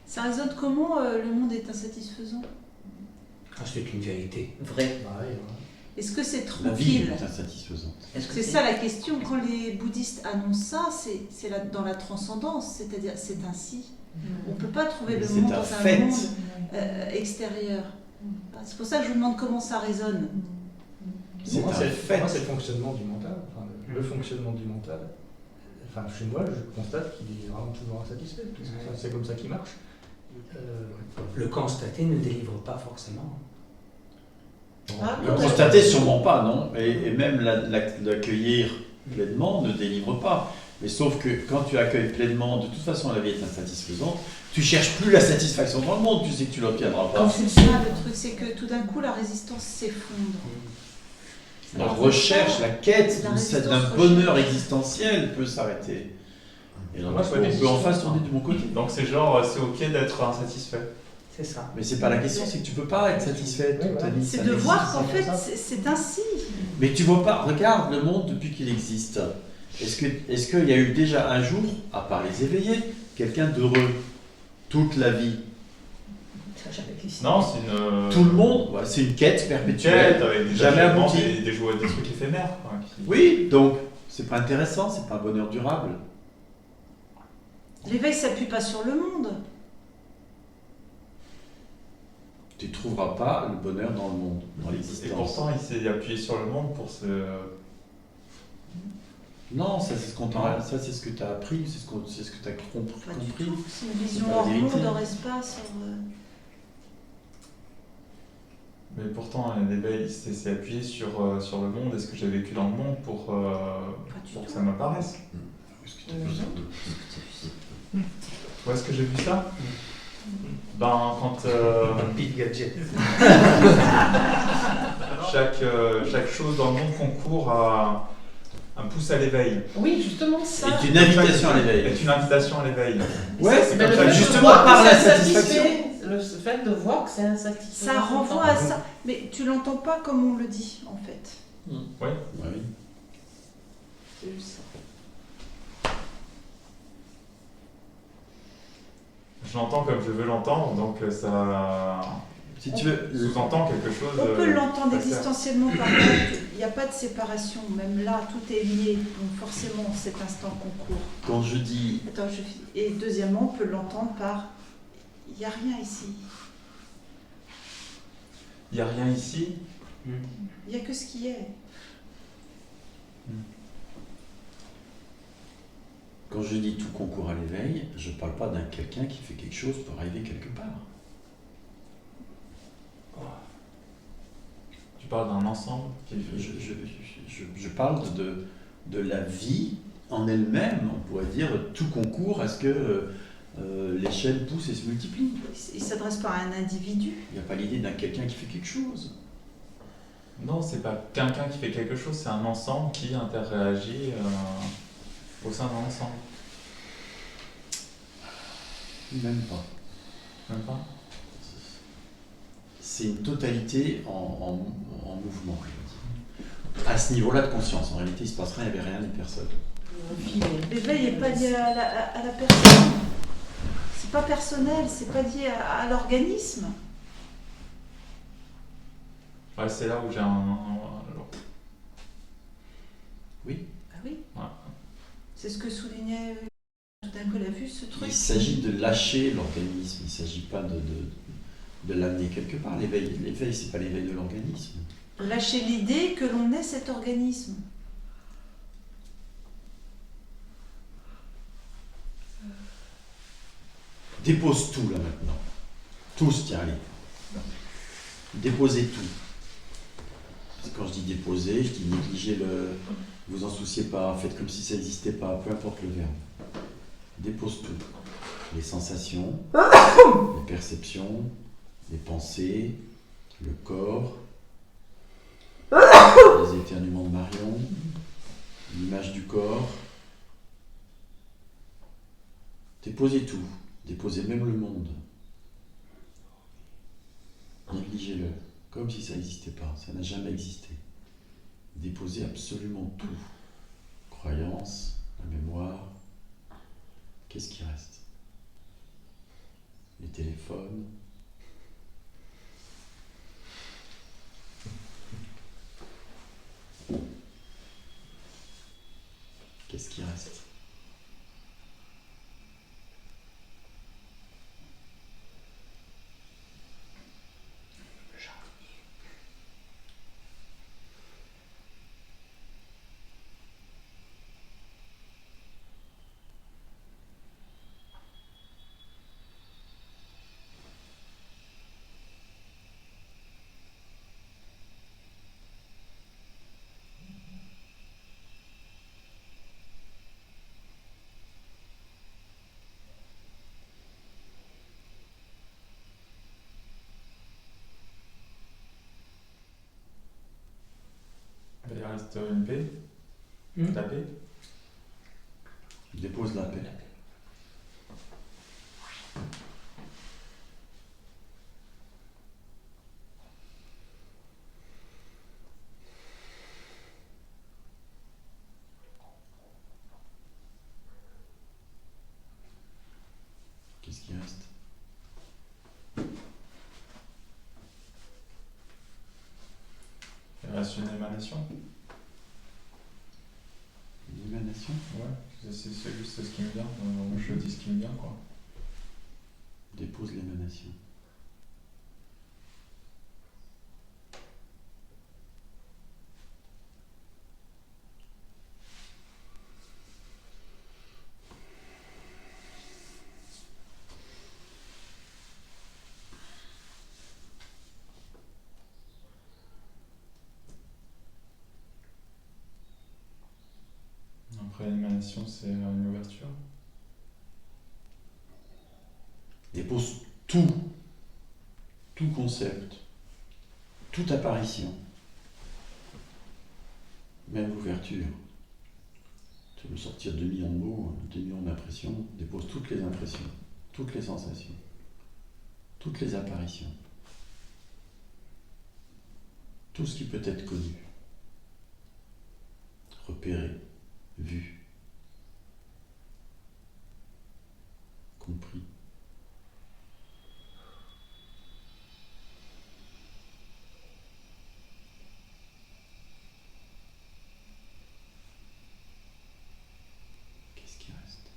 Ça résonne comment le monde est insatisfaisant? Ah, c'est une vérité. Vrai. Bah, ouais. Est-ce que c'est La vie tranquille? est insatisfaisante. Est-ce que C'est ça la question. Quand les bouddhistes annoncent ça, c'est dans la transcendance, c'est-à-dire c'est ainsi. On ne peut pas trouver le C'est monde un dans fait. un monde extérieur. C'est pour ça que je vous demande comment ça résonne. C'est Moi, un c'est fait. moi, c'est le fonctionnement du mental. Enfin, le fonctionnement du mental. Enfin, chez moi, je constate qu'il est vraiment toujours insatisfait. Parce que c'est comme ça qu'il marche. le constater ne délivre pas forcément. Le constater, sûrement pas, non. Et même l'accueillir pleinement ne délivre pas. Mais sauf que quand tu accueilles pleinement, de toute façon la vie est insatisfaisante, tu cherches plus la satisfaction dans le monde, tu sais que tu l'obtiendras pas. C'est ça le truc, c'est que tout d'un coup la résistance s'effondre. La recherche, la quête La résistance d'un bonheur existentiel peut s'arrêter. Et là, Moi, je vois des on peut enfin se histoires. tourner de mon côté. Donc c'est genre, c'est ok d'être insatisfait. C'est ça. Mais c'est pas la question, c'est que tu peux pas être satisfait toute ta vie. C'est ça de n'existe voir qu'en c'est fait comme ça. c'est ainsi. Mais tu vois pas, regarde le monde depuis qu'il existe. Est-ce qu'il y a eu déjà un jour, à part les éveillés, quelqu'un d'heureux toute la vie? Ça, j'avais ici. Non, c'est une. Tout le monde, ouais, c'est une quête Quête perpétuelle. avec des jamais achèvements, abouti. des trucs éphémères. Quoi, qui- Oui, donc c'est pas intéressant, c'est pas un bonheur durable. L'éveil s'appuie pas sur le monde. Tu trouveras pas le bonheur dans le monde, dans Et l'existence. pourtant, il s'est appuyé sur le monde pour se. Non, ça c'est ce qu'on t'a, ça c'est ce que tu as appris, c'est ce que tu as Pas du compris. tout. C'est une vision C'est pas hors la monde, vérité. hors espace. Mais pourtant, l'éveil s'est appuyé sur le monde et ce que j'ai vécu dans le monde pour du que tout. ça m'apparaisse. Est-ce que t'as vu ça? Où est-ce que j'ai vu ça? Ben, quand Big gadget. chaque chose dans le monde concourt à un pouce à l'éveil. Oui, justement, ça. C'est une invitation à l'éveil. Est une invitation à l'éveil. Ouais, c'est Mais comme le ça fait que de justement voir par que la c'est satisfaction. insatisfait, le fait de voir que c'est insatisfaisant. Ça renvoie à ça. Mais tu l'entends pas comme on le dit en fait. Oui. oui. C'est juste ça. Je l'entends comme je veux l'entendre, donc ça Si tu veux, sous-entend quelque chose. On peut l'entendre à faire. existentiellement par contre. Il n'y a pas de séparation. Même là, tout est lié. Donc forcément, cet instant concourt. quand je dis Attends, et deuxièmement, on peut l'entendre par il n'y a rien ici. Il n'y a rien ici. Il n'y a que ce qui est. Quand je dis tout concourt à l'éveil, je ne parle pas d'un quelqu'un qui fait quelque chose pour arriver quelque part. Tu parles d'un ensemble qui Je parle de la vie en elle-même. On pourrait dire tout concourt à ce que l'échelle pousse et se multiplie. Il ne s'adresse pas à un individu. Il n'y a pas l'idée d'un quelqu'un qui fait quelque chose. Non, c'est pas quelqu'un qui fait quelque chose, c'est un ensemble qui interréagit au sein d'un ensemble. Même pas. Même pas. C'est une totalité en mouvement, je veux dire. À ce niveau-là de conscience, en réalité, il ne se passe rien, il n'y avait rien, ni personne. L'éveil n'est pas lié à la personne. C'est pas personnel, c'est pas lié à l'organisme. Ouais, c'est là où j'ai Oui. Ah oui. Ouais. C'est ce que soulignait tout d'un coup, elle a vu ce truc. Il s'agit de lâcher l'organisme, il ne s'agit pas de l'amener quelque part. L'éveil, ce n'est pas l'éveil de l'organisme. De lâcher l'idée que l'on est cet organisme. Dépose tout là maintenant. Tous, tiens, allez. Déposez tout. Quand je dis déposer, je dis négliger le. Vous en souciez pas, faites comme si ça n'existait pas, peu importe le verbe. Dépose tout. Les sensations, les perceptions, les pensées, le corps, les éternuements de Marion, l'image du corps. Déposez tout. Déposez même le monde. Négligez-le, comme si ça n'existait pas. Ça n'a jamais existé. Déposez absolument tout. Croyance, la mémoire. Qu'est-ce qui reste? les téléphones. Qu'est-ce qui reste? Il reste une paix, la paix. Je dépose la paix. Qu'est-ce qui reste? Il reste une émanation. Une émanation? Ouais, c'est juste ce qui me vient. Je dis ce qui me vient, quoi. Dépose l'émanation. Après l'émanation, c'est une ouverture. Dépose tout concept, toute apparition, même l'ouverture. Tu veux sortir 2 millions de mots, 2 millions d'impressions, dépose toutes les impressions, toutes les sensations, toutes les apparitions, tout ce qui peut être connu, repéré, vu, compris. Qu'est-ce qui reste?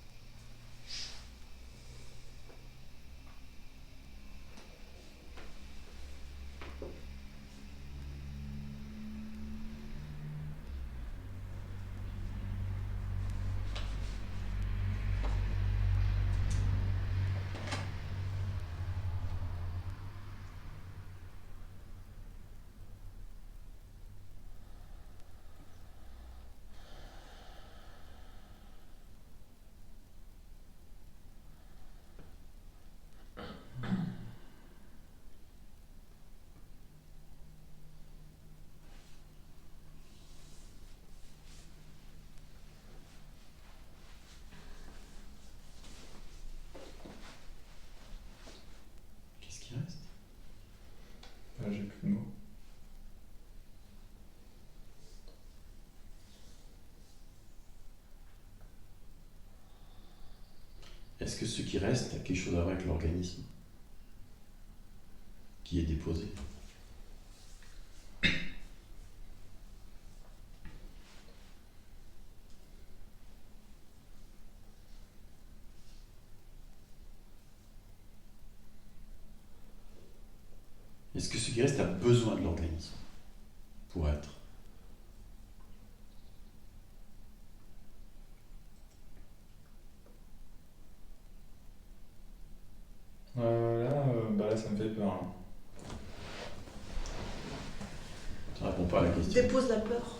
Qu'est-ce qui reste? J'ai plus de mots. Est-ce que ce qui reste a quelque chose à voir avec l'organisme qui est déposé? Est-ce que ce qui reste a besoin de l'organisme pour être? Là, ça me fait peur. Hein. Ça répond pas à la question. Dépose la peur.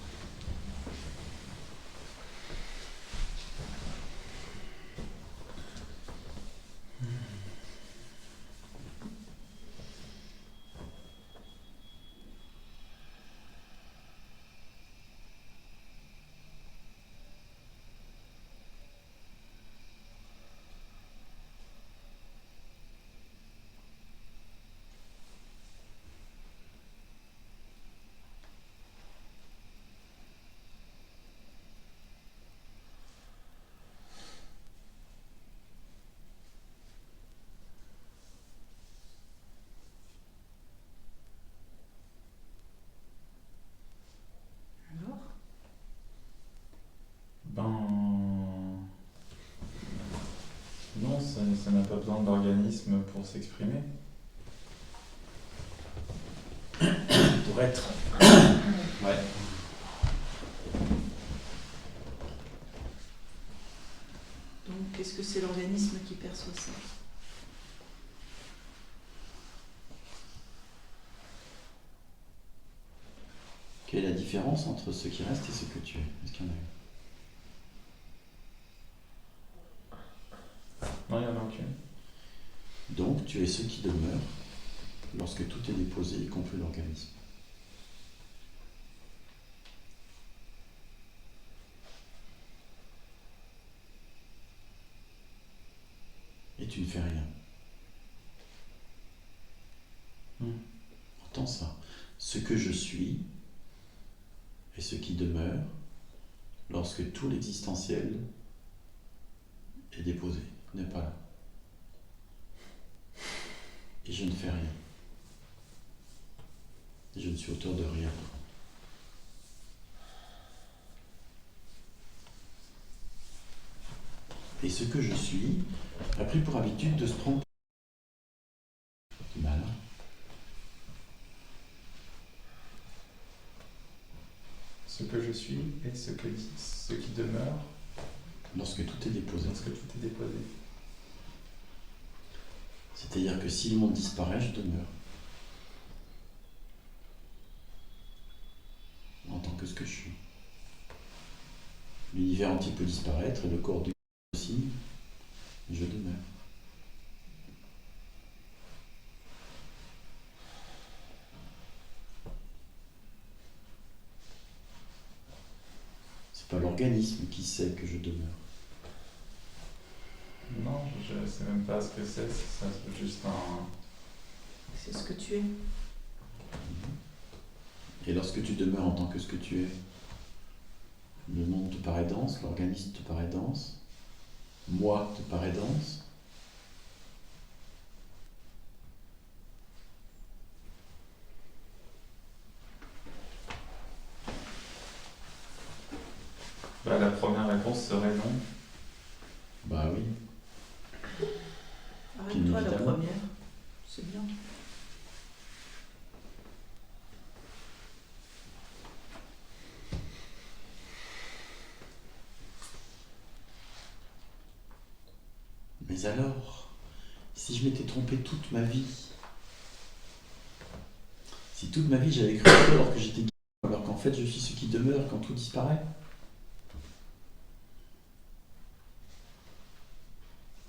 Non, ça n'a pas besoin d'organisme pour s'exprimer. Pour être. Ouais. Donc, qu'est-ce que c'est l'organisme qui perçoit ça? Quelle est la différence entre ce qui reste et ce que tu es? Est-ce qu'il y en a une? Non, il n'y en a aucune. Donc, tu es ce qui demeure lorsque tout est déposé, y compris l'organisme. Et tu ne fais rien. Entends ça. Ce que je suis est ce qui demeure lorsque tout l'existentiel est déposé, n'est pas là. Et je ne fais rien. Et je ne suis auteur de rien. Et ce que je suis a pris pour habitude de se prendre du mal. Ce que je suis et ce qui demeure Lorsque tout est déposé. lorsque tout est déposé. C'est-à-dire que si le monde disparaît, je demeure. En tant que ce que je suis. L'univers entier peut disparaître et le corps du aussi, je demeure. C'est pas l'organisme qui sait que je demeure. Non, je ne sais même pas ce que c'est juste un... C'est ce que tu es. Et lorsque tu demeures en tant que ce que tu es, le monde te paraît dense, l'organisme te paraît dense, moi te paraît dense. Bah, la première réponse serait non. Bah oui. Arrête-toi la Évidemment. première. C'est bien. Mais alors, si je m'étais trompé toute ma vie, si toute ma vie j'avais cru alors que j'étais guéri, alors qu'en fait je suis ce qui demeure quand tout disparaît,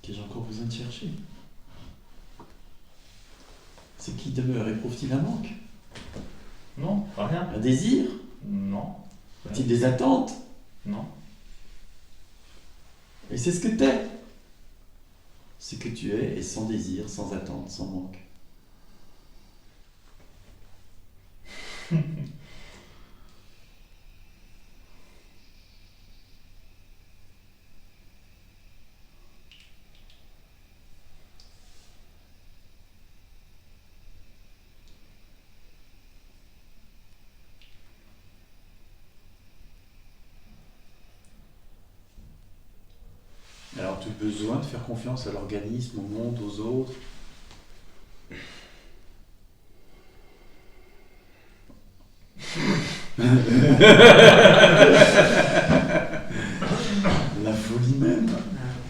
que j'ai encore besoin de chercher. Ce qui demeure éprouve-t-il un manque? Non, rien. Un désir? Non. A-t-il des attentes? Non. Et c'est ce que t'es. Ce que tu es est sans désir, sans attente, sans manque. Alors tu as besoin de faire confiance à l'organisme, au monde, aux autres. La folie même.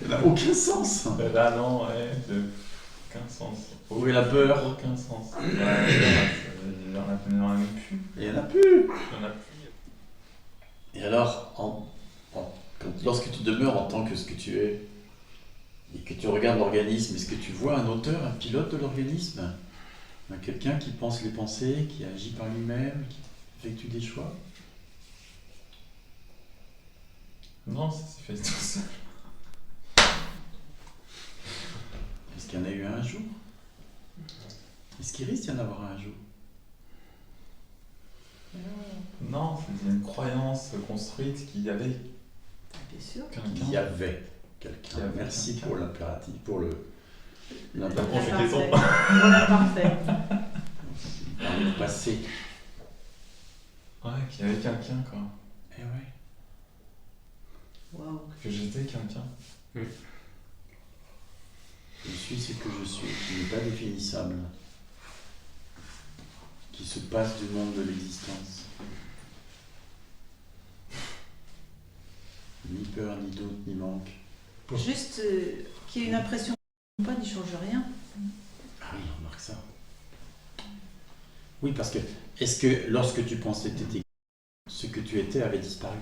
Elle n'a aucun sens. Là, non, ouais, aucun sens. Où est la peur? Aucun sens. Il y en a même plus. Il n'y en a plus. Il y en a plus. Et alors, lorsque tu demeures en tant que ce que tu es, et que tu regardes l'organisme, est-ce que tu vois un auteur, un pilote de l'organisme? Quelqu'un qui pense les pensées, qui agit par lui-même, qui effectue des choix? Non, ça s'est fait tout seul. Est-ce qu'il y en a eu un jour? Est-ce qu'il risque d'y en avoir un jour? Non, c'est une croyance construite qu'il y avait Bien sûr. Il quelqu'un. y avait quelqu'un. Il y avait Merci quelqu'un. pour l'impératif, pour le La l'impératif conjugaison. Voilà, parfait. dans le passé. Ouais, qu'il y avait quelqu'un, quoi. Eh ouais. Waouh. Que j'étais quelqu'un. suis ce que je suis, qui n'est pas définissable, qui se passe du monde de l'existence. Ni peur, ni doute, ni manque. Juste qu'il y ait une impression pas n'y change rien. Ah oui, remarque ça. Oui, parce que, est-ce que lorsque tu pensais que tu étais, ce que tu étais avait disparu?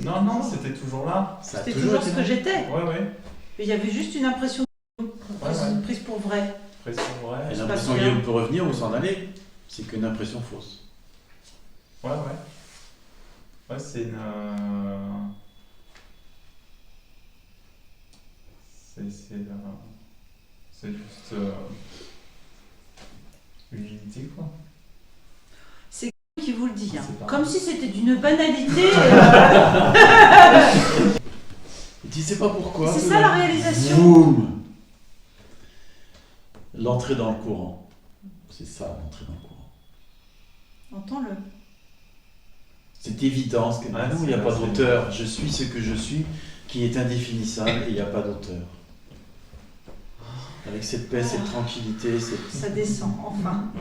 Non, c'était toujours là. Ça a C'était toujours ce été que là. j'étais. Ouais. Mais il y avait juste une impression Ouais. prise pour vrai. Pression vraie. Et se l'impression passe bien. Guillaume peut revenir ou s'en aller, c'est qu'une impression fausse. Ouais. Ouais, c'est une. C'est juste. Une unité, quoi. Qui vous le dit, hein. C'est pas Comme grave. si c'était d'une banalité. Tu sais pas pourquoi. C'est ça la réalisation. Boum. L'entrée dans le courant. C'est ça, l'entrée dans le courant. Entends-le. C'est évident, parce que Ah, non, il n'y a c'est pas vrai, d'auteur. Je suis ce que je suis, qui est indéfinissable, et il n'y a pas d'auteur. Avec cette paix, cette tranquillité, cette... Ça descend, enfin.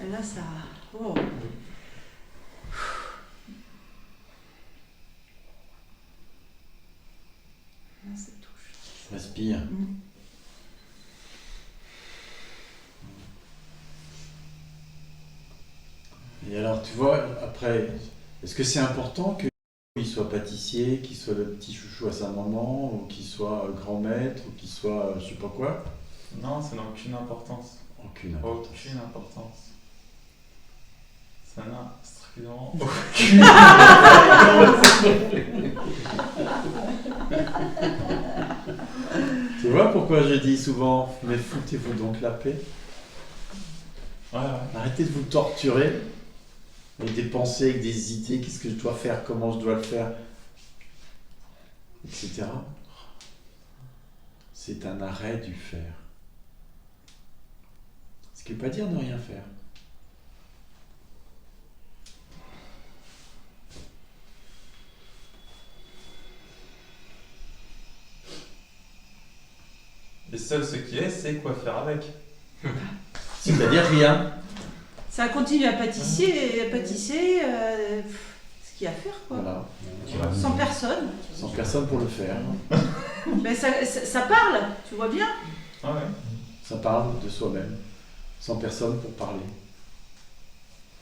Et là, ça... Oh. Là, ça touche. Respire. Et alors, tu vois, après, est-ce que c'est important qu'il soit pâtissier, qu'il soit le petit chouchou à sa maman, ou qu'il soit grand maître, ou qu'il soit je sais pas quoi? Non, ça n'a aucune importance. Aucune importance. Aucune importance. Ça n'a strictement aucune Tu vois pourquoi je dis souvent, mais foutez-vous donc la paix? Ouais. Arrêtez de vous torturer avec des pensées, avec des idées, qu'est-ce que je dois faire, comment je dois le faire, etc. C'est un arrêt du faire. Ce qui ne veut pas dire ne rien faire. Et seul ce qui est, c'est quoi faire avec. C'est-à-dire rien. Ça continue à pâtisser, ce qu'il y a à faire, quoi. Voilà. Sans personne. Sans personne pour le faire. Mais ça parle, tu vois bien. Ah ouais. Ça parle de soi-même. Sans personne pour parler.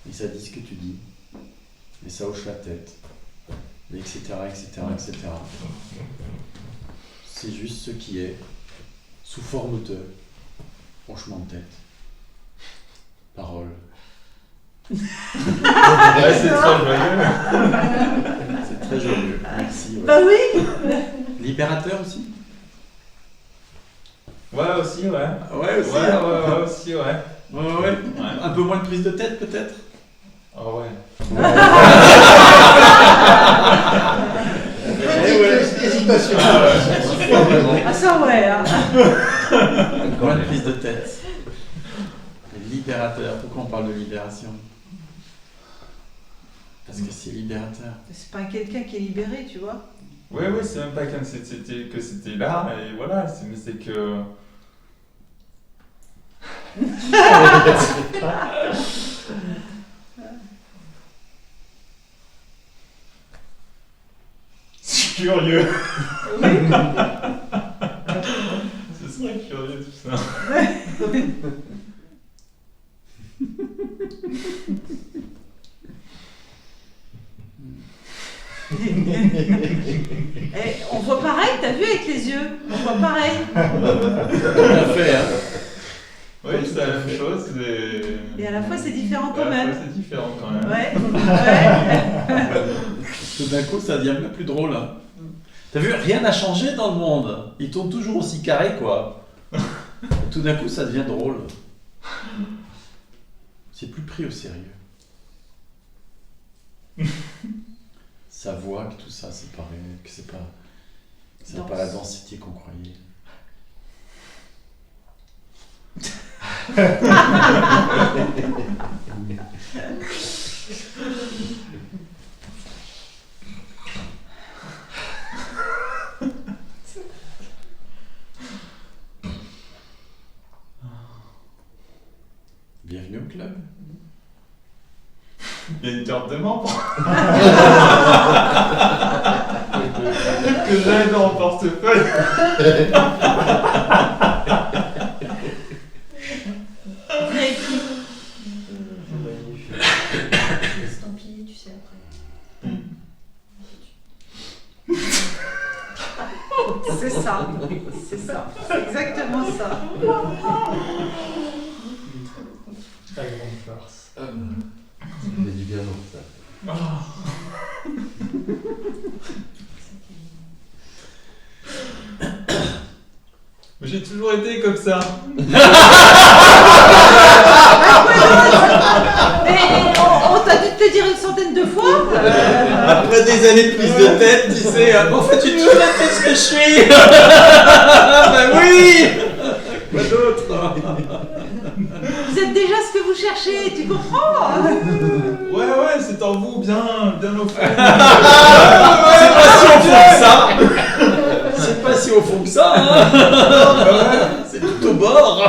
Et ça dit ce que tu dis. Et ça hoche la tête. Et etc. etc. C'est juste ce qui est. Sous forme de hochement de tête. Parole. Ouais, c'est très joyeux. C'est très joli. Merci. Ouais. Bah oui. Libérateur aussi? Ouais, aussi, ouais. Ouais, aussi. Ouais, aussi, ouais. Ouais. Un peu moins de prise de tête peut-être? Ah ouais. Hésitation. Ah ça ouais. Hein. Moins de prise de tête. Libérateur. Pourquoi on parle de libération? Parce que c'est libérateur. C'est pas quelqu'un qui est libéré, tu vois. Ouais, c'est même pas comme que c'était là, et voilà, mais c'est que. C'est curieux. Oui. Ce serait curieux tout ça. On voit pareil, t'as vu avec les yeux? On voit pareil. Tout à fait, hein. Oui, c'est la même chose. Et à la fois c'est différent quand À la même. fois, c'est différent quand même. Ouais. Tout d'un coup, ça devient même plus drôle. Hein. T'as vu, rien n'a changé dans le monde. Il tourne toujours aussi carré, quoi. Et tout d'un coup, ça devient drôle. C'est plus pris au sérieux. Ça voit que tout ça, c'est pas réel, que c'est pas, ça n'a pas la densité qu'on croyait. club. Il y a une carte de membre que j'ai dans mon portefeuille. Estampillé, tu sais, après. C'est ça. C'est ça. C'est exactement ça. La grande farce. Ça fait du bien, non, ça. Mais j'ai toujours été comme ça. Mais on t'a dû te le dire une centaine de fois. Après des années de prise de tête, tu sais, en fait, tu te souviens de ce que je suis. Ben oui. Quoi d'autre? Vous êtes déjà ce que vous cherchez, tu comprends? Ouais, c'est en vous, bien au fond. C'est pas si au fond que ça. C'est pas si au fond que ça, hein. C'est tout au bord.